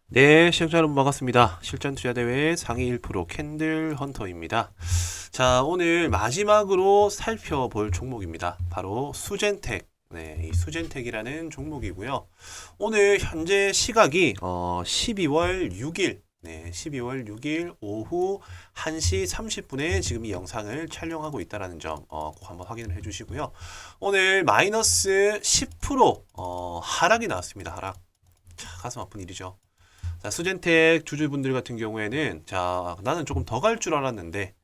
네, 시청자 여러분 반갑습니다. 실전 투자 대회 상위 1% 캔들 헌터입니다. 자, 오늘 마지막으로 살펴볼 종목입니다. 바로 수젠텍. 네, 이 수젠텍이라는 종목이고요. 오늘 현재 시각이 12월 6일, 네, 12월 6일 오후 1시 30분에 지금 이 영상을 촬영하고 있다는 점 꼭 한번 확인을 해주시고요. 오늘 마이너스 10% 하락이 나왔습니다. 하락. 자, 가슴 아픈 일이죠. 자, 수젠텍 주주분들 같은 경우에는 자, 나는 조금 더 갈 줄 알았는데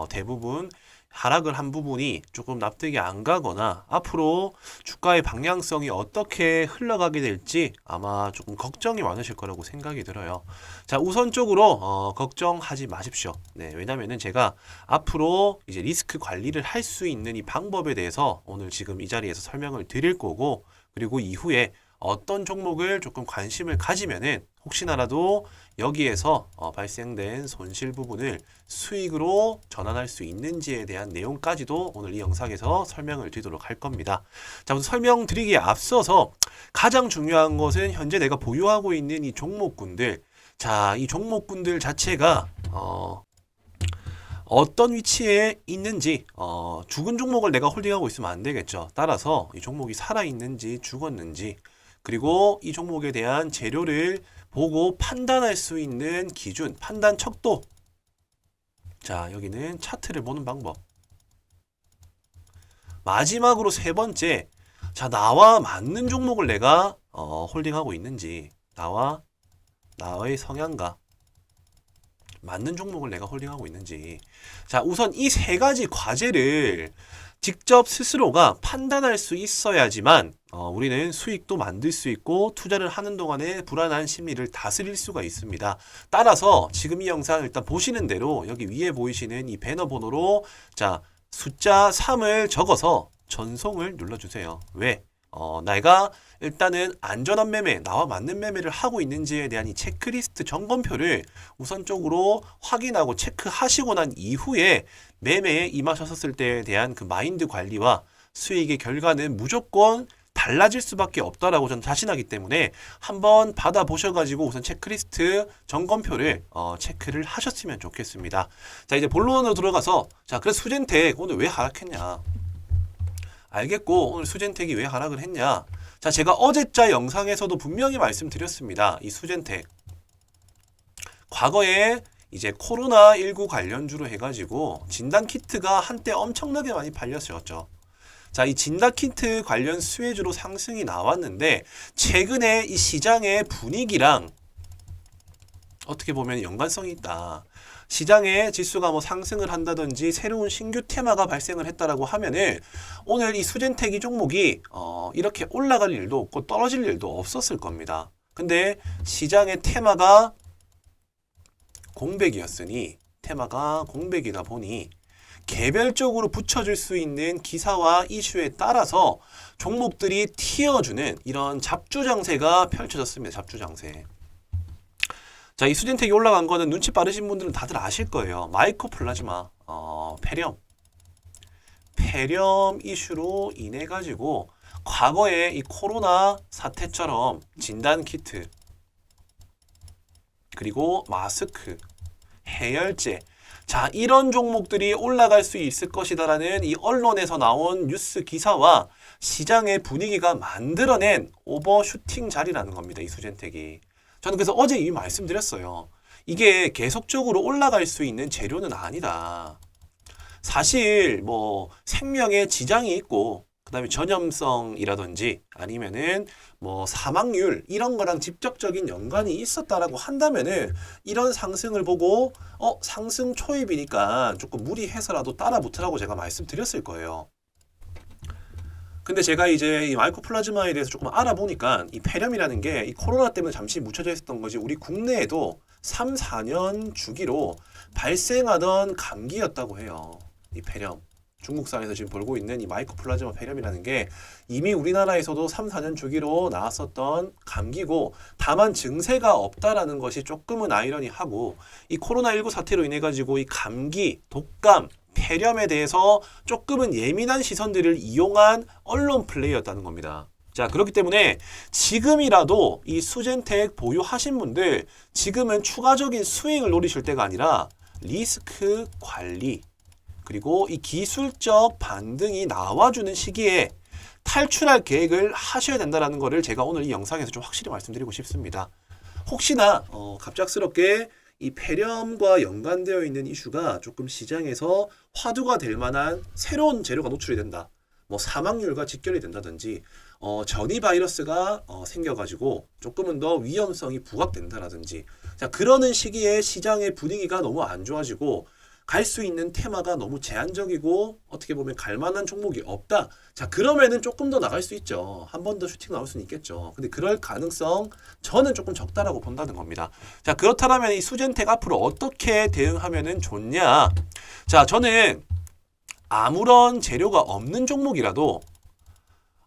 대부분 하락을 한 부분이 조금 납득이 안 가거나 앞으로 주가의 방향성이 어떻게 흘러가게 될지 아마 조금 걱정이 많으실 거라고 생각이 들어요. 자, 우선적으로 걱정하지 마십시오. 네, 왜냐면은 제가 앞으로 이제 리스크 관리를 할 수 있는 이 방법에 대해서 오늘 지금 이 자리에서 설명을 드릴 거고, 그리고 이후에 어떤 종목을 조금 관심을 가지면은 혹시나라도 여기에서 발생된 손실 부분을 수익으로 전환할 수 있는지에 대한 내용까지도 오늘 이 영상에서 설명을 드리도록 할 겁니다. 자, 우선 설명드리기에 앞서서 가장 중요한 것은 현재 내가 보유하고 있는 이 종목군들, 자, 이 종목군들 자체가 어떤 위치에 있는지, 죽은 종목을 내가 홀딩하고 있으면 안 되겠죠. 따라서 이 종목이 살아있는지 죽었는지, 그리고 이 종목에 대한 재료를 보고 판단할 수 있는 기준, 판단 척도. 자, 여기는 차트를 보는 방법. 마지막으로 세 번째, 자, 나와 맞는 종목을 내가 홀딩하고 있는지, 나의 성향과 맞는 종목을 내가 홀딩하고 있는지. 자, 우선 이 세 가지 과제를 직접 스스로가 판단할 수 있어야지만 우리는 수익도 만들 수 있고 투자를 하는 동안에 불안한 심리를 다스릴 수가 있습니다. 따라서 지금 이 영상 일단 보시는 대로 여기 위에 보이시는 이 배너 번호로 자, 숫자 3을 적어서 전송을 눌러주세요. 왜? 내가 일단은 안전한 매매, 나와 맞는 매매를 하고 있는지에 대한 이 체크리스트 점검표를 우선적으로 확인하고 체크하시고 난 이후에 매매에 임하셨을 때에 대한 그 마인드 관리와 수익의 결과는 무조건 달라질 수밖에 없다라고 저는 자신하기 때문에 한번 받아보셔가지고 우선 체크리스트 점검표를 체크를 하셨으면 좋겠습니다. 자, 이제 본론으로 들어가서, 자, 그래서 수젠텍 오늘 왜 하락했냐? 알겠고, 오늘 수젠텍이 왜 하락을 했냐? 자, 제가 어제자 영상에서도 분명히 말씀드렸습니다. 이 수젠텍. 과거에 이제 코로나19 관련주로 해가지고 진단키트가 한때 엄청나게 많이 팔렸었죠. 자, 이 진단키트 관련 수혜주로 상승이 나왔는데, 최근에 이 시장의 분위기랑 어떻게 보면 연관성이 있다. 시장의 지수가 뭐 상승을 한다든지 새로운 신규 테마가 발생을 했다라고 하면은 오늘 이 수젠텍이 종목이 이렇게 올라갈 일도 없고 떨어질 일도 없었을 겁니다. 근데 시장의 테마가 공백이었으니, 테마가 공백이다 보니 개별적으로 붙여줄 수 있는 기사와 이슈에 따라서 종목들이 튀어주는 이런 잡주장세가 펼쳐졌습니다. 잡주장세. 자, 이 수젠텍이 올라간 거는 눈치 빠르신 분들은 다들 아실 거예요. 마이코플라즈마, 폐렴 이슈로 인해 가지고 과거에 이 코로나 사태처럼 진단키트, 그리고 마스크, 해열제, 자, 이런 종목들이 올라갈 수 있을 것이다라는 이 언론에서 나온 뉴스 기사와 시장의 분위기가 만들어낸 오버슈팅 자리라는 겁니다. 이 수젠텍이. 저는 그래서 어제 이미 말씀드렸어요. 이게 계속적으로 올라갈 수 있는 재료는 아니다. 사실 뭐 생명에 지장이 있고, 그다음에 전염성이라든지 아니면은 뭐 사망률 이런 거랑 직접적인 연관이 있었다라고 한다면은 이런 상승을 보고 상승 초입이니까 조금 무리해서라도 따라 붙으라고 제가 말씀드렸을 거예요. 근데 제가 이제 이 마이코플라즈마에 대해서 조금 알아보니까 이 폐렴이라는 게 이 코로나 때문에 잠시 묻혀져 있었던 거지, 우리 국내에도 3, 4년 주기로 발생하던 감기였다고 해요. 이 폐렴. 중국산에서 지금 벌고 있는 이 마이코플라즈마 폐렴이라는 게 이미 우리나라에서도 3, 4년 주기로 나왔었던 감기고, 다만 증세가 없다라는 것이 조금은 아이러니하고, 이 코로나19 사태로 인해 가지고 이 감기, 독감, 폐렴에 대해서 조금은 예민한 시선들을 이용한 언론 플레이였다는 겁니다. 자, 그렇기 때문에 지금이라도 이 수젠텍 보유하신 분들 지금은 추가적인 수익을 노리실 때가 아니라 리스크 관리 그리고 이 기술적 반등이 나와주는 시기에 탈출할 계획을 하셔야 된다는 거를 제가 오늘 이 영상에서 좀 확실히 말씀드리고 싶습니다. 혹시나 갑작스럽게 이 폐렴과 연관되어 있는 이슈가 조금 시장에서 화두가 될 만한 새로운 재료가 노출이 된다. 뭐 사망률과 직결이 된다든지 전이 바이러스가 생겨가지고 조금은 더 위험성이 부각된다라든지 자 그러는 시기에 시장의 분위기가 너무 안 좋아지고 갈 수 있는 테마가 너무 제한적이고 어떻게 보면 갈 만한 종목이 없다. 자 그러면은 조금 더 나갈 수 있죠. 한 번 더 슈팅 나올 수는 있겠죠. 근데 그럴 가능성 저는 조금 적다라고 본다는 겁니다. 자 그렇다면 이 수젠텍 앞으로 어떻게 대응하면은 좋냐? 자 저는 아무런 재료가 없는 종목이라도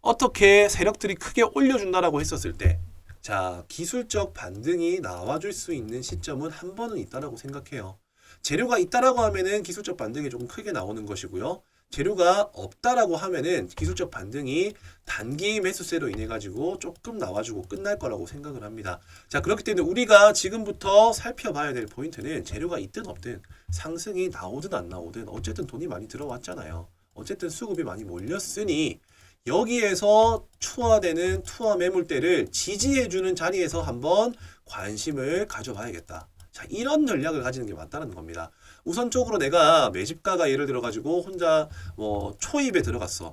어떻게 세력들이 크게 올려준다라고 했었을 때 자 기술적 반등이 나와줄 수 있는 시점은 한 번은 있다라고 생각해요. 재료가 있다라고 하면은 기술적 반등이 조금 크게 나오는 것이고요. 재료가 없다라고 하면은 기술적 반등이 단기 매수세로 인해 가지고 조금 나와주고 끝날 거라고 생각을 합니다. 자 그렇기 때문에 우리가 지금부터 살펴봐야 될 포인트는 재료가 있든 없든 상승이 나오든 안 나오든 어쨌든 돈이 많이 들어왔잖아요. 어쨌든 수급이 많이 몰렸으니 여기에서 투하되는 투하 매물대를 지지해주는 자리에서 한번 관심을 가져봐야겠다. 자, 이런 전략을 가지는 게 맞다는 겁니다. 우선적으로 내가 매집가가 예를 들어 가지고 혼자 뭐 초입에 들어갔어.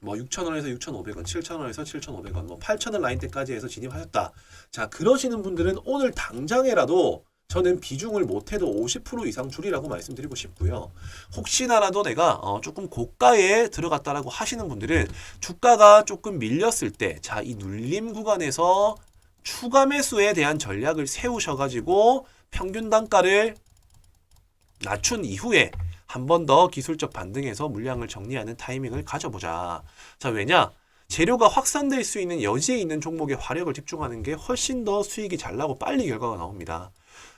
뭐 6,000원에서 6,500원, 7,000원에서 7,500원, 뭐 8,000원 라인대까지 해서 진입하셨다. 자, 그러시는 분들은 오늘 당장에라도 저는 비중을 못해도 50% 이상 줄이라고 말씀드리고 싶고요. 혹시나라도 내가 조금 고가에 들어갔다라고 하시는 분들은 주가가 조금 밀렸을 때, 자, 이 눌림 구간에서 추가 매수에 대한 전략을 세우셔가지고 평균 단가를 낮춘 이후에 한 번 더 기술적 반등해서 물량을 정리하는 타이밍을 가져보자. 자, 왜냐? 재료가 확산될 수 있는 여지에 있는 종목에 화력을 집중하는 게 훨씬 더 수익이 잘 나고 빨리 결과가 나옵니다.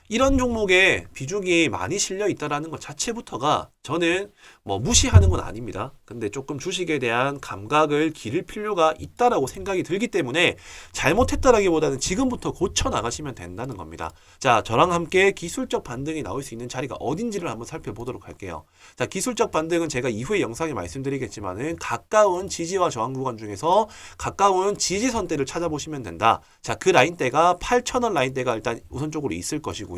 이런 종목에 비중이 많이 실려 있다라는 것 자체부터가 저는 뭐 무시하는 건 아닙니다. 근데 조금 주식에 대한 감각을 기를 필요가 있다라고 생각이 들기 때문에 잘못했다라기보다는 지금부터 고쳐 나가시면 된다는 겁니다. 자, 저랑 함께 기술적 반등이 나올 수 있는 자리가 어딘지를 한번 살펴보도록 할게요. 자, 기술적 반등은 제가 이후에 영상에 말씀드리겠지만은 가까운 지지와 저항 구간 중에서 가까운 지지선대를 찾아보시면 된다. 자, 그 라인대가 8,000원 라인대가 일단 우선적으로 있을 것이고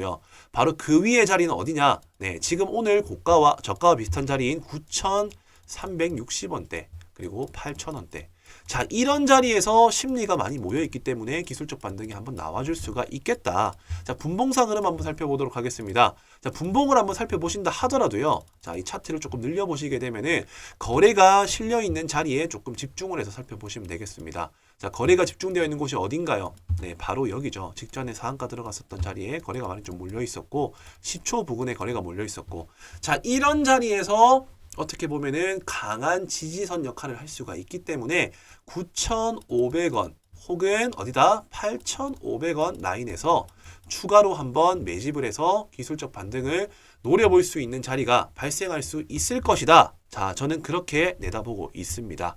바로 그 위의 자리는 어디냐? 네, 지금 오늘 고가와 저가와 비슷한 자리인 9,360원대 그리고 8,000원대. 자, 이런 자리에서 심리가 많이 모여있기 때문에 기술적 반등이 한번 나와줄 수가 있겠다. 자, 분봉상 흐름 한번 살펴보도록 하겠습니다. 자, 분봉을 한번 살펴보신다 하더라도요. 자, 이 차트를 조금 늘려보시게 되면은 거래가 실려있는 자리에 조금 집중을 해서 살펴보시면 되겠습니다. 자, 거래가 집중되어 있는 곳이 어딘가요? 네, 바로 여기죠. 직전에 상한가 들어갔었던 자리에 거래가 많이 좀 몰려있었고 시초 부근에 거래가 몰려있었고 자, 이런 자리에서 어떻게 보면은 강한 지지선 역할을 할 수가 있기 때문에 9,500원 혹은 어디다 8,500원 라인에서 추가로 한번 매집을 해서 기술적 반등을 노려볼 수 있는 자리가 발생할 수 있을 것이다. 자, 저는 그렇게 내다보고 있습니다.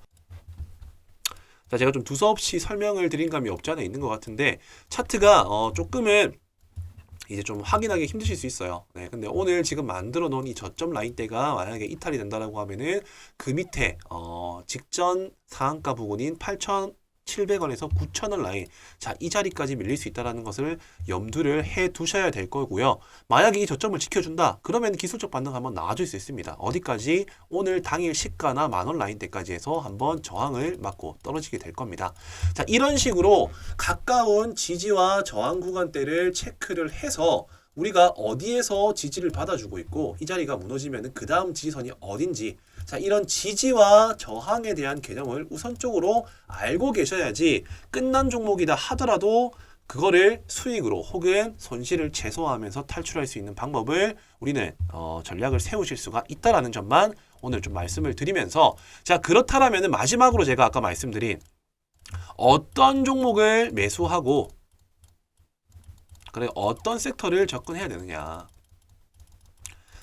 자, 제가 좀 두서없이 설명을 드린 감이 없지 않아 있는 것 같은데 차트가 조금은 이제 좀 확인하기 힘드실 수 있어요. 네, 근데 오늘 지금 만들어 놓은 이 저점 라인대가 만약에 이탈이 된다라고 하면은 그 밑에 직전 상한가 부근인 8,700원에서 9,000원 라인, 자, 이 자리까지 밀릴 수 있다는 것을 염두를 해 두셔야 될 거고요. 만약에 이 저점을 지켜준다, 그러면 기술적 반등 한번 나와줄 수 있습니다. 어디까지? 오늘 당일 시가나 만원 라인대까지 해서 한번 저항을 맞고 떨어지게 될 겁니다. 자, 이런 식으로 가까운 지지와 저항 구간대를 체크를 해서 우리가 어디에서 지지를 받아주고 있고 이 자리가 무너지면 그 다음 지지선이 어딘지, 자, 이런 지지와 저항에 대한 개념을 우선적으로 알고 계셔야지 끝난 종목이다 하더라도 그거를 수익으로 혹은 손실을 최소화하면서 탈출할 수 있는 방법을 우리는 전략을 세우실 수가 있다라는 점만 오늘 좀 말씀을 드리면서, 자, 그렇다라면 마지막으로 제가 아까 말씀드린 어떤 종목을 매수하고 그래 어떤 섹터를 접근해야 되느냐,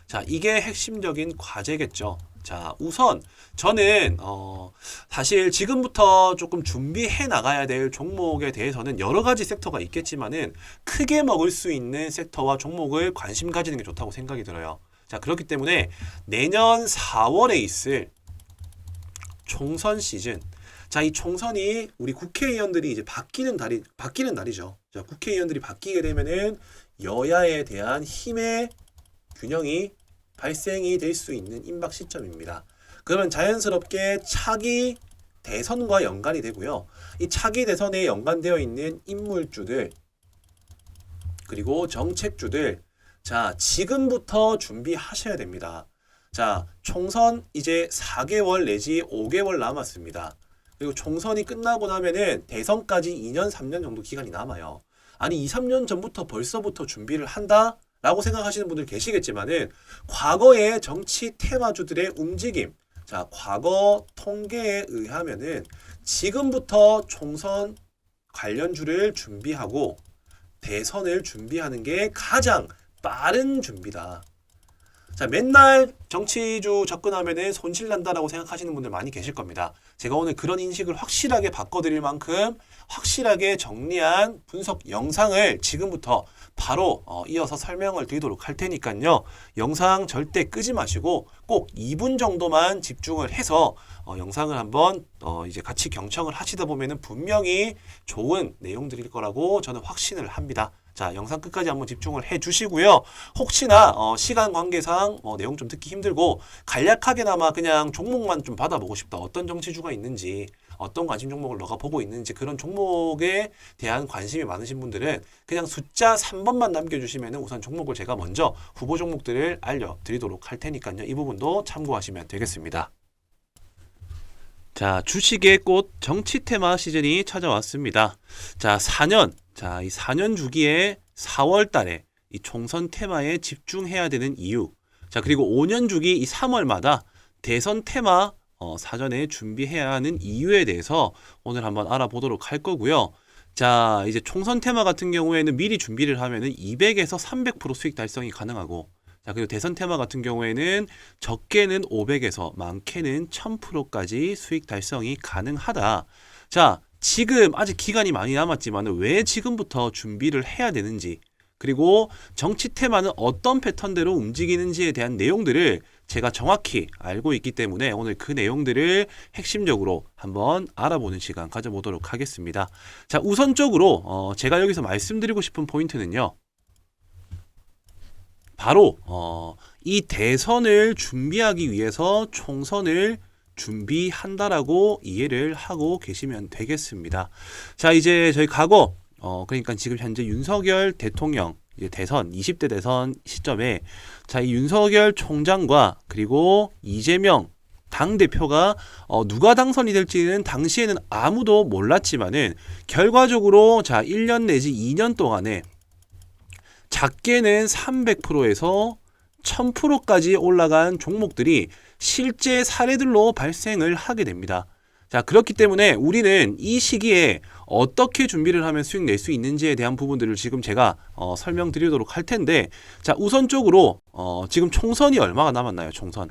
자, 이게 핵심적인 과제겠죠. 자, 우선 저는 사실 지금부터 조금 준비해 나가야 될 종목에 대해서는 여러 가지 섹터가 있겠지만은 크게 먹을 수 있는 섹터와 종목을 관심 가지는 게 좋다고 생각이 들어요. 자, 그렇기 때문에 내년 4월에 있을 총선 시즌. 자, 이 총선이 우리 국회의원들이 이제 바뀌는 날이죠. 자, 국회의원들이 바뀌게 되면은 여야에 대한 힘의 균형이 발생이 될 수 있는 임박 시점입니다. 그러면 자연스럽게 차기 대선과 연관이 되고요. 이 차기 대선에 연관되어 있는 인물주들 그리고 정책주들, 자, 지금부터 준비하셔야 됩니다. 자, 총선 이제 4개월 내지 5개월 남았습니다. 그리고 총선이 끝나고 나면은 대선까지 2년, 3년 정도 기간이 남아요. 아니 2, 3년 전부터 벌써부터 준비를 한다? 라고 생각하시는 분들 계시겠지만은 과거의 정치 테마주들의 움직임, 자, 과거 통계에 의하면은 지금부터 총선 관련주를 준비하고 대선을 준비하는 게 가장 빠른 준비다. 자, 맨날 정치주 접근하면은 손실 난다라고 생각하시는 분들 많이 계실 겁니다. 제가 오늘 그런 인식을 확실하게 바꿔드릴 만큼 확실하게 정리한 분석 영상을 지금부터 바로 이어서 설명을 드리도록 할 테니까요. 영상 절대 끄지 마시고 꼭 2분 정도만 집중을 해서 영상을 한번 이제 같이 경청을 하시다 보면은 분명히 좋은 내용들일 거라고 저는 확신을 합니다. 자, 영상 끝까지 한번 집중을 해 주시고요. 혹시나 시간 관계상 내용 좀 듣기 힘들고 간략하게나마 그냥 종목만 좀 받아보고 싶다. 어떤 정치주가 있는지, 어떤 관심 종목을 너가 보고 있는지, 그런 종목에 대한 관심이 많으신 분들은 그냥 숫자 3번만 남겨주시면 우선 종목을 제가 먼저 후보 종목들을 알려드리도록 할 테니까요. 이 부분도 참고하시면 되겠습니다. 자, 주식의 꽃 정치 테마 시즌이 찾아왔습니다. 자, 4년. 자, 이 4년 주기에 4월 달에 이 총선 테마에 집중해야 되는 이유. 자, 그리고 5년 주기 이 3월마다 대선 테마 사전에 준비해야 하는 이유에 대해서 오늘 한번 알아보도록 할 거고요. 자, 이제 총선 테마 같은 경우에는 미리 준비를 하면은 200에서 300% 수익 달성이 가능하고, 자, 그리고 대선 테마 같은 경우에는 적게는 500에서 많게는 1000%까지 수익 달성이 가능하다. 자, 지금 아직 기간이 많이 남았지만 왜 지금부터 준비를 해야 되는지, 그리고 정치 테마는 어떤 패턴대로 움직이는지에 대한 내용들을 제가 정확히 알고 있기 때문에 오늘 그 내용들을 핵심적으로 한번 알아보는 시간 가져보도록 하겠습니다. 자, 우선적으로 제가 여기서 말씀드리고 싶은 포인트는요. 바로 이 대선을 준비하기 위해서 총선을 준비한다라고 이해를 하고 계시면 되겠습니다. 자, 이제 저희 과거 그러니까 지금 현재 윤석열 대통령 이제 대선 20대 대선 시점에 자, 이 윤석열 총장과 그리고 이재명 당대표가 누가 당선이 될지는 당시에는 아무도 몰랐지만은 결과적으로 자, 1년 내지 2년 동안에 작게는 300%에서 1000%까지 올라간 종목들이 실제 사례들로 발생을 하게 됩니다. 자, 그렇기 때문에 우리는 이 시기에 어떻게 준비를 하면 수익 낼 수 있는지에 대한 부분들을 지금 제가 설명드리도록 할 텐데, 자, 우선적으로 지금 총선이 얼마가 남았나요? 총선.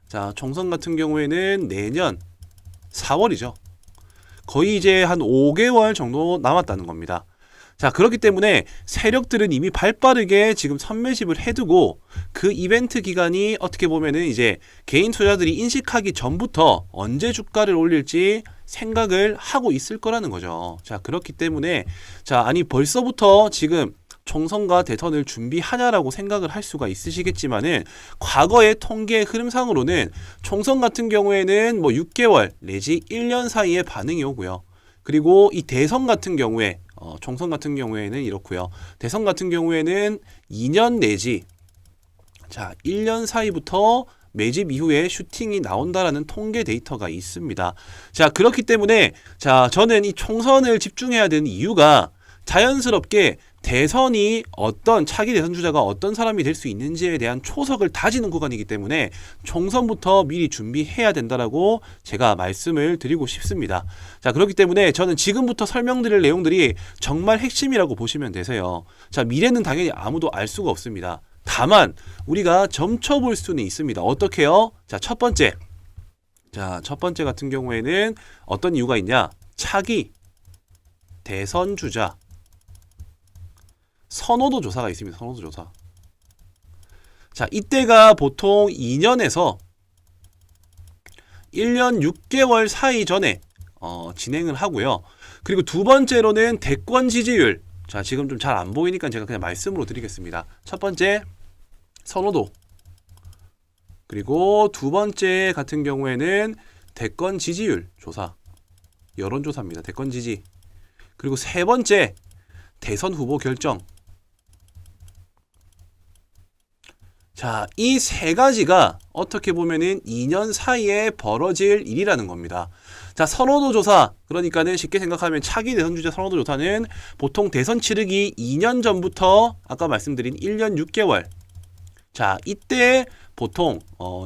자, 총선 같은 경우에는 내년 4월이죠. 거의 이제 한 5개월 정도 남았다는 겁니다. 자, 그렇기 때문에 세력들은 이미 발빠르게 지금 선매집을 해두고 그 이벤트 기간이 어떻게 보면은 이제 개인 투자들이 인식하기 전부터 언제 주가를 올릴지 생각을 하고 있을 거라는 거죠. 자, 그렇기 때문에 자, 아니 벌써부터 지금 총선과 대선을 준비하냐라고 생각을 할 수가 있으시겠지만은 과거의 통계 흐름상으로는 총선 같은 경우에는 뭐 6개월 내지 1년 사이에 반응이 오고요. 그리고 이 대선 같은 경우에 총선 같은 경우에는 이렇고요. 대선 같은 경우에는 2년 내지 자 1년 사이부터 매집 이후에 슈팅이 나온다라는 통계 데이터가 있습니다. 자, 그렇기 때문에 자, 저는 이 총선을 집중해야 되는 이유가 자연스럽게 대선이 어떤 차기 대선 주자가 어떤 사람이 될 수 있는지에 대한 초석을 다지는 구간이기 때문에 총선부터 미리 준비해야 된다라고 제가 말씀을 드리고 싶습니다. 자, 그렇기 때문에 저는 지금부터 설명드릴 내용들이 정말 핵심이라고 보시면 되세요. 자, 미래는 당연히 아무도 알 수가 없습니다. 다만 우리가 점쳐볼 수는 있습니다. 어떻게요? 자, 첫 번째. 자, 첫 번째 같은 경우에는 어떤 이유가 있냐? 차기, 대선 주자, 선호도 조사가 있습니다. 선호도 조사. 자, 이때가 보통 2년에서 1년 6개월 사이 전에 진행을 하고요. 그리고 두 번째로는 대권 지지율. 자, 지금 좀 잘 안 보이니까 제가 그냥 말씀으로 드리겠습니다. 첫 번째, 선호도. 그리고 두 번째 같은 경우에는 대권 지지율 조사. 여론조사입니다. 대권 지지. 그리고 세 번째, 대선 후보 결정. 자, 이 세 가지가 어떻게 보면은 2년 사이에 벌어질 일이라는 겁니다. 자, 선호도 조사. 그러니까는 쉽게 생각하면 차기 대선 주자 선호도 조사는 보통 대선 치르기 2년 전부터 아까 말씀드린 1년 6개월. 자, 이때 보통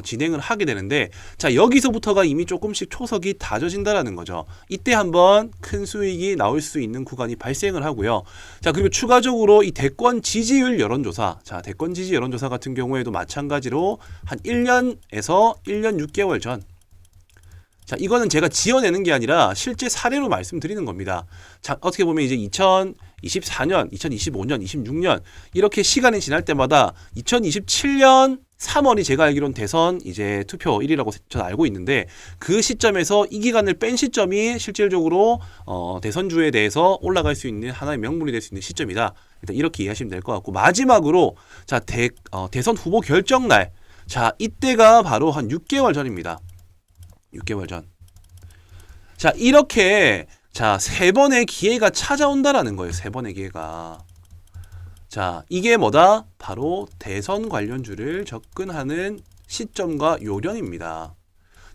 진행을 하게 되는데, 자, 여기서부터가 이미 조금씩 초석이 다져진다라는 거죠. 이때 한번 큰 수익이 나올 수 있는 구간이 발생을 하고요. 자, 그리고 추가적으로 이 대권 지지율 여론조사. 자, 대권 지지 여론조사 같은 경우에도 마찬가지로 한 1년에서 1년 6개월 전. 자, 이거는 제가 지어내는 게 아니라 실제 사례로 말씀드리는 겁니다. 자, 어떻게 보면 이제 2024년, 2025년, 26년 이렇게 시간이 지날 때마다 2027년 3월이 제가 알기로는 대선 이제 투표일이라고 저는 알고 있는데, 그 시점에서 이 기간을 뺀 시점이 실질적으로 대선주에 대해서 올라갈 수 있는 하나의 명분이 될 수 있는 시점이다. 일단 이렇게 이해하시면 될 것 같고, 마지막으로 자, 대선 후보 결정날. 자, 이때가 바로 한 6개월 전입니다. 6개월 전. 자, 이렇게 자, 세 번의 기회가 찾아온다라는 거예요. 세 번의 기회가. 자, 이게 뭐다? 바로 대선 관련주를 접근하는 시점과 요령입니다.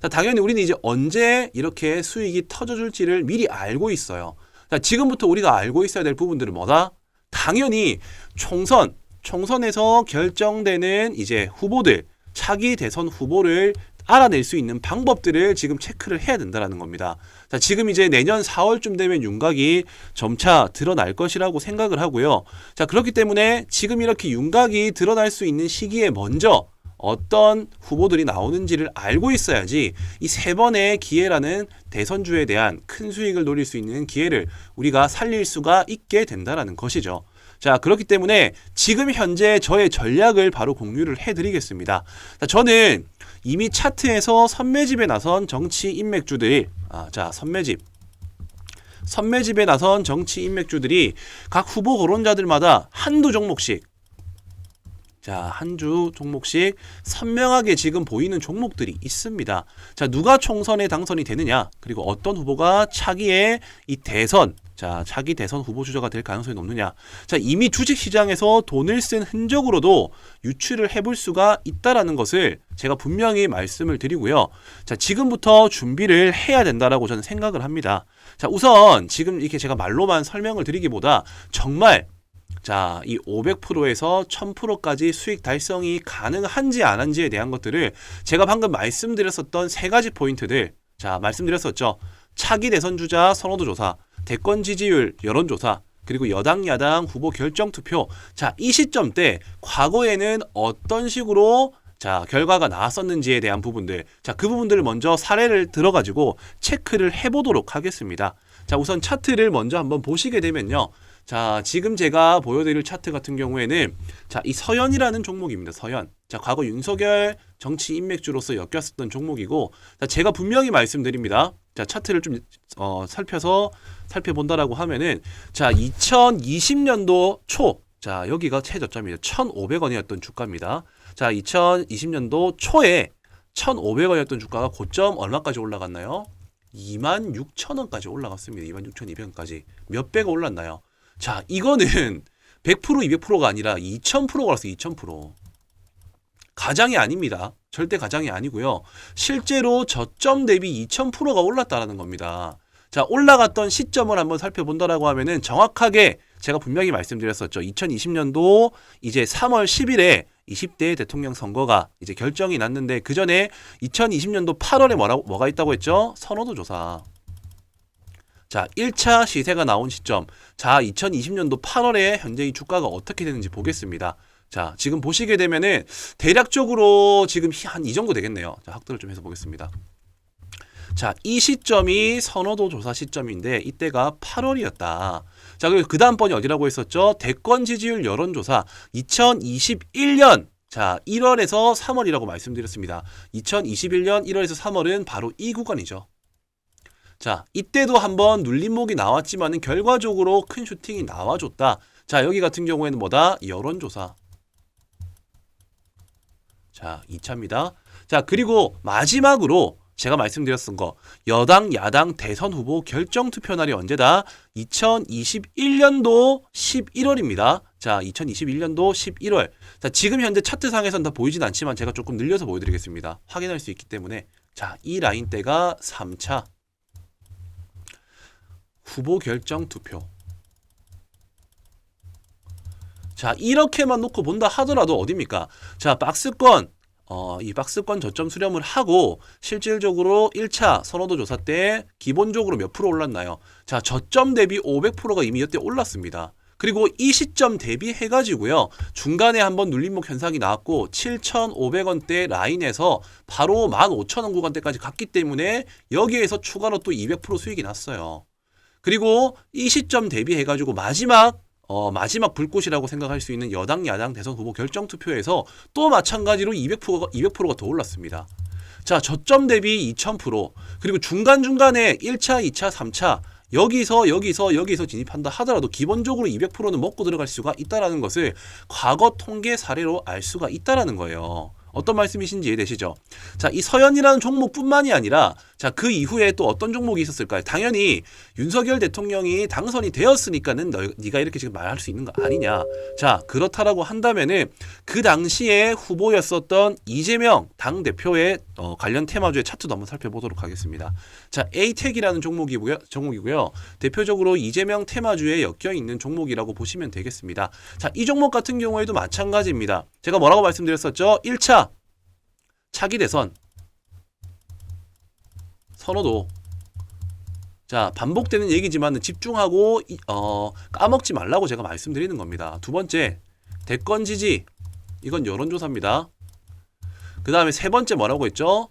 자, 당연히 우리는 이제 언제 이렇게 수익이 터져줄지를 미리 알고 있어요. 자, 지금부터 우리가 알고 있어야 될 부분들은 뭐다? 당연히 총선에서 결정되는 이제 후보들, 차기 대선 후보를 알아낼 수 있는 방법들을 지금 체크를 해야 된다는 겁니다. 자, 지금 이제 내년 4월쯤 되면 윤곽이 점차 드러날 것이라고 생각을 하고요. 자, 그렇기 때문에 지금 이렇게 윤곽이 드러날 수 있는 시기에 먼저 어떤 후보들이 나오는지를 알고 있어야지 이 세 번의 기회라는 대선주에 대한 큰 수익을 노릴 수 있는 기회를 우리가 살릴 수가 있게 된다는 것이죠. 자, 그렇기 때문에 지금 현재 저의 전략을 바로 공유를 해드리겠습니다. 자, 저는 이미 차트에서 선매집에 나선 정치 인맥주들이 선매집에 나선 정치 인맥주들이 각 후보 거론자들마다 한두 종목씩, 자, 한주 종목씩 선명하게 지금 보이는 종목들이 있습니다. 자, 누가 총선에 당선이 되느냐, 그리고 어떤 후보가 차기에 이 대선, 자, 차기 대선 후보 주자가 될 가능성이 높느냐. 자, 이미 주식시장에서 돈을 쓴 흔적으로도 유추를 해볼 수가 있다라는 것을 제가 분명히 말씀을 드리고요. 자, 지금부터 준비를 해야 된다라고 저는 생각을 합니다. 자, 우선 지금 이렇게 제가 말로만 설명을 드리기보다 정말 자, 이 500%에서 1000%까지 수익 달성이 가능한지 안 한지에 대한 것들을 제가 방금 말씀드렸었던 세 가지 포인트들, 자, 말씀드렸었죠. 차기 대선 주자 선호도 조사, 대권 지지율 여론조사, 그리고 여당 야당 후보 결정 투표. 자, 이 시점 때 과거에는 어떤 식으로 자, 결과가 나왔었는지에 대한 부분들, 자, 그 부분들을 먼저 사례를 들어가지고 체크를 해보도록 하겠습니다. 자, 우선 차트를 먼저 한번 보시게 되면요. 자, 지금 제가 보여드릴 차트 같은 경우에는 자, 이 서현이라는 종목입니다. 서현. 자, 과거 윤석열 정치 인맥주로서 엮였었던 종목이고, 자, 제가 분명히 말씀드립니다. 자, 차트를 좀 살펴본다라고 하면은, 자, 2020년도 초, 자, 여기가 최저점이에요. 1,500원이었던 주가입니다. 자, 2020년도 초에 1,500원이었던 주가가 고점 얼마까지 올라갔나요? 26,000원까지 올라갔습니다. 26,200원까지. 몇 배가 올랐나요? 자, 이거는 100%, 200%가 아니라 2000%가 올랐어요. 2000%. 가장이 아닙니다. 절대 가장이 아니고요. 실제로 저점 대비 2000%가 올랐다는 겁니다. 자, 올라갔던 시점을 한번 살펴본다라고 하면은 정확하게 제가 분명히 말씀드렸었죠. 2020년도 이제 3월 10일에 20대 대통령 선거가 이제 결정이 났는데, 그 전에 2020년도 8월에 뭐가 있다고 했죠? 선호도 조사. 자, 1차 시세가 나온 시점. 자, 2020년도 8월에 현재 이 주가가 어떻게 되는지 보겠습니다. 자, 지금 보시게 되면은 대략적으로 지금 한 이 정도 되겠네요. 자, 확대를 좀 해서 보겠습니다. 자, 이 시점이 선호도 조사 시점인데 이때가 8월이었다. 자, 그리고 그 다음번이 어디라고 했었죠? 대권 지지율 여론조사 2021년 자 1월에서 3월이라고 말씀드렸습니다. 2021년 1월에서 3월은 바로 이 구간이죠. 자, 이때도 한번 눌림목이 나왔지만은 결과적으로 큰 슈팅이 나와줬다. 자, 여기 같은 경우에는 뭐다? 여론조사. 자, 2차입니다. 자, 그리고 마지막으로 제가 말씀드렸던 거 여당 야당 대선 후보 결정 투표 날이 언제다? 2021년도 11월입니다. 자, 2021년도 11월. 자, 지금 현재 차트상에서는 다 보이진 않지만 제가 조금 늘려서 보여드리겠습니다. 확인할 수 있기 때문에. 자, 이 라인대가 3차 후보 결정 투표. 자, 이렇게만 놓고 본다 하더라도 어딥니까? 자, 박스권 이 박스권 저점 수렴을 하고 실질적으로 1차 선호도 조사 때 기본적으로 몇 프로 올랐나요? 자, 저점 대비 500%가 이미 이때 올랐습니다. 그리고 이 시점 대비해가지고요. 중간에 한번 눌림목 현상이 나왔고 7,500원대 라인에서 바로 15,000원 구간대까지 갔기 때문에 여기에서 추가로 또 200% 수익이 났어요. 그리고 이 시점 대비해가지고 마지막 불꽃이라고 생각할 수 있는 여당 야당 대선 후보 결정 투표에서 또 마찬가지로 200%가 더 올랐습니다. 자, 저점 대비 2000% 그리고 중간중간에 1차, 2차, 3차 여기서 진입한다 하더라도 기본적으로 200%는 먹고 들어갈 수가 있다라는 것을 과거 통계 사례로 알 수가 있다라는 거예요. 어떤 말씀이신지 이해되시죠? 자, 이 서현이라는 종목뿐만이 아니라 자, 그 이후에 또 어떤 종목이 있었을까요? 당연히 윤석열 대통령이 당선이 되었으니까는 네가 이렇게 지금 말할 수 있는 거 아니냐. 자, 그렇다라고 한다면은 그 당시에 후보였었던 이재명 당대표의 관련 테마주의 차트도 한번 살펴보도록 하겠습니다. 자, 에이텍이라는 종목이고요. 대표적으로 이재명 테마주에 엮여 있는 종목이라고 보시면 되겠습니다. 자, 이 종목 같은 경우에도 마찬가지입니다. 제가 뭐라고 말씀드렸었죠? 1차 차기 대선 선호도. 자, 반복되는 얘기지만 집중하고 까먹지 말라고 제가 말씀드리는 겁니다. 두 번째, 대권 지지. 이건 여론조사입니다. 그 다음에 세 번째 뭐라고 했죠?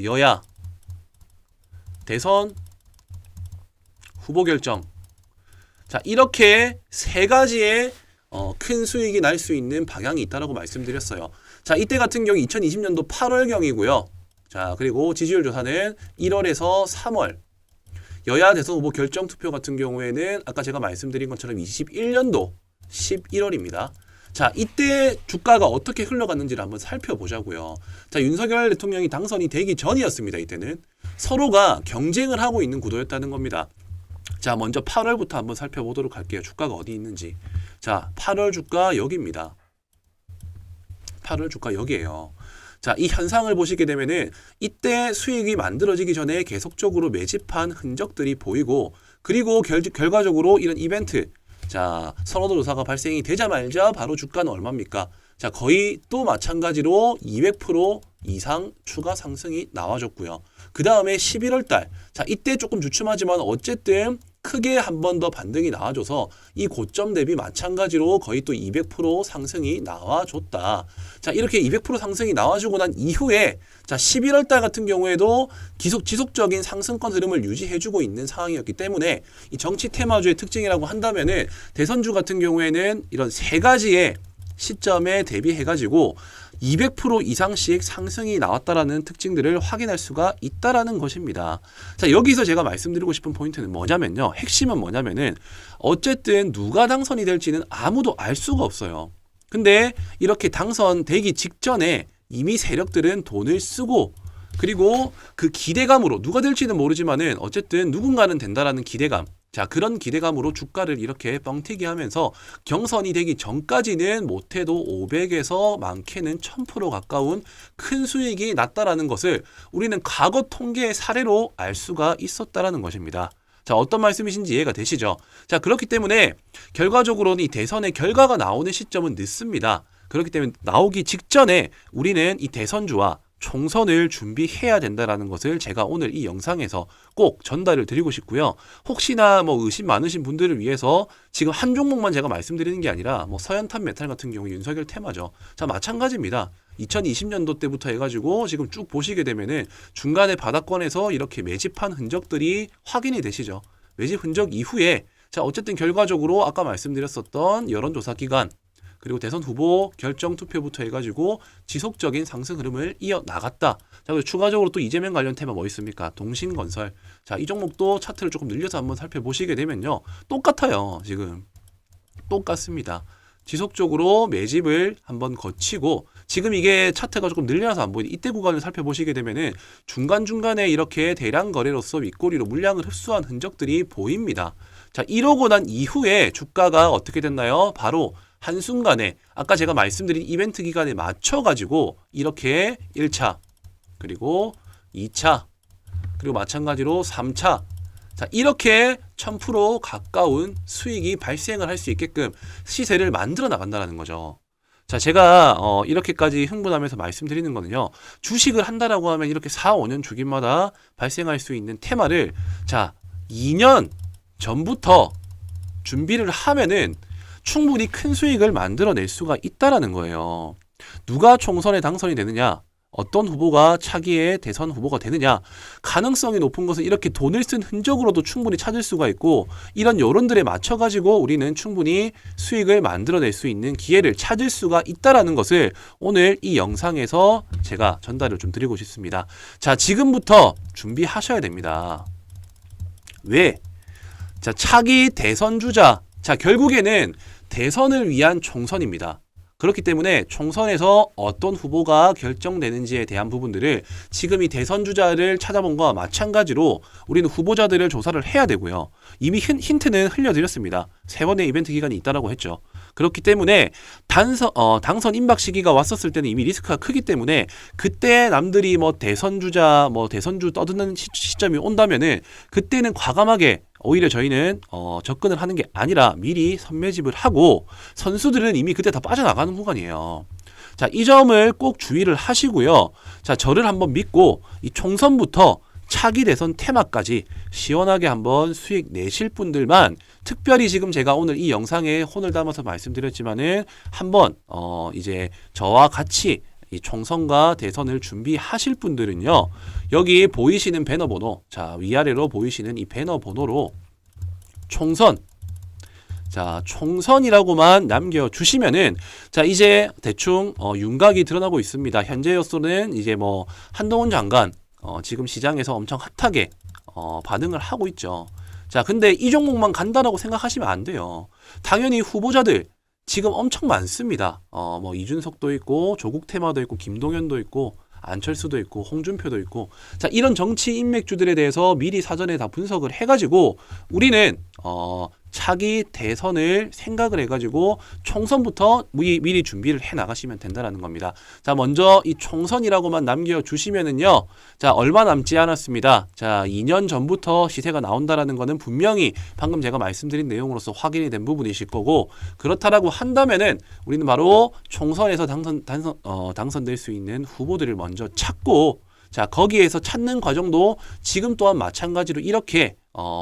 여야 대선 후보 결정. 자, 이렇게 세 가지의 큰 수익이 날 수 있는 방향이 있다라고 말씀드렸어요. 자, 이때 같은 경우 2020년도 8월경이고요. 자, 그리고 지지율 조사는 1월에서 3월. 여야 대선 후보 결정 투표 같은 경우에는 아까 제가 말씀드린 것처럼 21년도 11월입니다. 자, 이때 주가가 어떻게 흘러갔는지를 한번 살펴보자고요. 자, 윤석열 대통령이 당선이 되기 전이었습니다. 이때는 서로가 경쟁을 하고 있는 구도였다는 겁니다. 자, 먼저 8월부터 한번 살펴보도록 할게요. 주가가 어디 있는지. 자, 8월 주가 여기입니다. 8월 주가 여기에요. 자, 이 현상을 보시게 되면은 이때 수익이 만들어지기 전에 계속적으로 매집한 흔적들이 보이고, 그리고 결과적으로 이런 이벤트, 자, 선호도 조사가 발생이 되자마자 바로 주가는 얼마입니까? 자, 거의 또 마찬가지로 200% 이상 추가 상승이 나와줬고요. 그 다음에 11월 달, 자, 이때 조금 주춤하지만 어쨌든 크게 한 번 더 반등이 나와줘서 이 고점 대비 마찬가지로 거의 또 200% 상승이 나와줬다. 자, 이렇게 200% 상승이 나와주고 난 이후에 자, 11월 달 같은 경우에도 지속적인 상승권 흐름을 유지해주고 있는 상황이었기 때문에 이 정치 테마주의 특징이라고 한다면은 대선주 같은 경우에는 이런 세 가지의 시점에 대비해가지고 200% 이상씩 상승이 나왔다라는 특징들을 확인할 수가 있다라는 것입니다. 자, 여기서 제가 말씀드리고 싶은 포인트는 뭐냐면요. 핵심은 뭐냐면은 어쨌든 누가 당선이 될지는 아무도 알 수가 없어요. 근데 이렇게 당선되기 직전에 이미 세력들은 돈을 쓰고 그리고 그 기대감으로 누가 될지는 모르지만은 어쨌든 누군가는 된다라는 기대감. 자, 그런 기대감으로 주가를 이렇게 뻥튀기 하면서 경선이 되기 전까지는 못해도 500에서 많게는 1000% 가까운 큰 수익이 났다라는 것을 우리는 과거 통계의 사례로 알 수가 있었다라는 것입니다. 자, 어떤 말씀이신지 이해가 되시죠? 자, 그렇기 때문에 결과적으로는 이 대선의 결과가 나오는 시점은 늦습니다. 그렇기 때문에 나오기 직전에 우리는 이 대선주와 총선을 준비해야 된다라는 것을 제가 오늘 이 영상에서 꼭 전달을 드리고 싶고요. 혹시나 뭐 의심 많으신 분들을 위해서 지금 한 종목만 제가 말씀드리는 게 아니라 뭐 서현탄 메탈 같은 경우 윤석열 테마죠. 자, 마찬가지입니다. 2020년도 때부터 해가지고 지금 쭉 보시게 되면은 중간에 바닥권에서 이렇게 매집한 흔적들이 확인이 되시죠. 매집 흔적 이후에 자, 어쨌든 결과적으로 아까 말씀드렸었던 여론조사 기간 그리고 대선 후보 결정 투표부터 해가지고 지속적인 상승 흐름을 이어 나갔다. 자, 그리고 추가적으로 또 이재명 관련 테마 뭐 있습니까? 동신건설. 자, 이 종목도 차트를 조금 늘려서 한번 살펴보시게 되면요. 똑같아요. 지금. 똑같습니다. 지속적으로 매집을 한번 거치고 지금 이게 차트가 조금 늘려서 안 보이는 이때 구간을 살펴보시게 되면은 중간중간에 이렇게 대량 거래로서 윗꼬리로 물량을 흡수한 흔적들이 보입니다. 자, 이러고 난 이후에 주가가 어떻게 됐나요? 바로 한순간에 아까 제가 말씀드린 이벤트 기간에 맞춰가지고 이렇게 1차 그리고 2차 그리고 마찬가지로 3차 자, 이렇게 1000% 가까운 수익이 발생을 할 수 있게끔 시세를 만들어 나간다는 거죠. 자, 제가 이렇게까지 흥분하면서 말씀드리는 거는요. 주식을 한다라고 하면 이렇게 4, 5년 주기마다 발생할 수 있는 테마를 자, 2년 전부터 준비를 하면은 충분히 큰 수익을 만들어낼 수가 있다라는 거예요. 누가 총선에 당선이 되느냐? 어떤 후보가 차기의 대선 후보가 되느냐? 가능성이 높은 것은 이렇게 돈을 쓴 흔적으로도 충분히 찾을 수가 있고 이런 여론들에 맞춰가지고 우리는 충분히 수익을 만들어낼 수 있는 기회를 찾을 수가 있다라는 것을 오늘 이 영상에서 제가 전달을 좀 드리고 싶습니다. 자, 지금부터 준비하셔야 됩니다. 왜? 자, 차기 대선 주자. 자, 결국에는 대선을 위한 총선입니다. 그렇기 때문에 총선에서 어떤 후보가 결정되는지에 대한 부분들을 지금 이 대선 주자를 찾아본 것과 마찬가지로 우리는 후보자들을 조사를 해야 되고요. 이미 힌트는 흘려드렸습니다. 3번의 이벤트 기간이 있다라고 했죠. 그렇기 때문에 당선 임박 시기가 왔었을 때는 이미 리스크가 크기 때문에 그때 남들이 뭐 대선 주자, 뭐 대선주 떠드는 시점이 온다면은 그때는 과감하게 오히려 저희는 접근을 하는 게 아니라 미리 선매집을 하고 선수들은 이미 그때 다 빠져나가는 구간이에요. 자, 이 점을 꼭 주의를 하시고요. 자, 저를 한번 믿고 이 총선부터 차기 대선 테마까지 시원하게 한번 수익 내실 분들만 특별히 지금 제가 오늘 이 영상에 혼을 담아서 말씀드렸지만은 한번 이제 저와 같이 이 총선과 대선을 준비하실 분들은요. 여기 보이시는 배너 번호 자, 위아래로 보이시는 이 배너 번호로 총선 자, 총선이라고만 남겨주시면은 자, 이제 대충 윤곽이 드러나고 있습니다. 현재로서는 이제 뭐 한동훈 장관 지금 시장에서 엄청 핫하게 반응을 하고 있죠. 자, 근데 이 종목만 간다라고 생각하시면 안 돼요. 당연히 후보자들 지금 엄청 많습니다. 뭐 이준석도 있고 조국 테마도 있고 김동연도 있고 안철수도 있고 홍준표도 있고 자, 이런 정치 인맥주들에 대해서 미리 사전에 다 분석을 해가지고 우리는 차기 대선을 생각을 해가지고 총선부터 미리 준비를 해 나가시면 된다는 겁니다. 자, 먼저 이 총선이라고만 남겨주시면은요. 자, 얼마 남지 않았습니다. 자, 2년 전부터 시세가 나온다라는 거는 분명히 방금 제가 말씀드린 내용으로서 확인이 된 부분이실 거고 그렇다라고 한다면은 우리는 바로 총선에서 당선될 수 있는 후보들을 먼저 찾고 자, 거기에서 찾는 과정도 지금 또한 마찬가지로 이렇게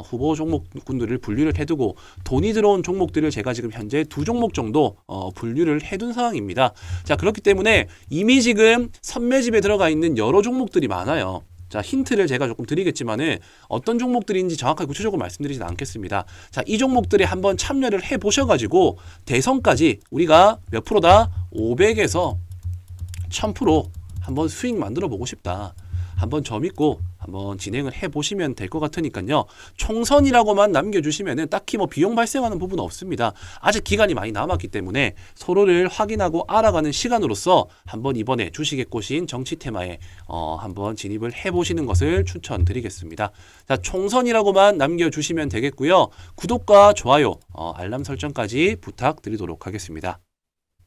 후보 종목군들을 분류를 해두고 돈이 들어온 종목들을 제가 지금 현재 2종목 정도 분류를 해둔 상황입니다. 자, 그렇기 때문에 이미 지금 선매집에 들어가 있는 여러 종목들이 많아요. 자, 힌트를 제가 조금 드리겠지만은 어떤 종목들인지 정확하게 구체적으로 말씀드리진 않겠습니다. 자, 이 종목들에 한번 참여를 해 보셔가지고 대선까지 우리가 몇 프로다? 500에서 1000% 한번 수익 만들어 보고 싶다. 한번 저 믿고 한번 진행을 해보시면 될 것 같으니까요. 총선이라고만 남겨주시면은 딱히 뭐 비용 발생하는 부분은 없습니다. 아직 기간이 많이 남았기 때문에 서로를 확인하고 알아가는 시간으로서 한번 이번에 주식에 꽂힌 정치 테마에 한번 진입을 해보시는 것을 추천드리겠습니다. 자, 총선이라고만 남겨주시면 되겠고요. 구독과 좋아요, 알람 설정까지 부탁드리도록 하겠습니다.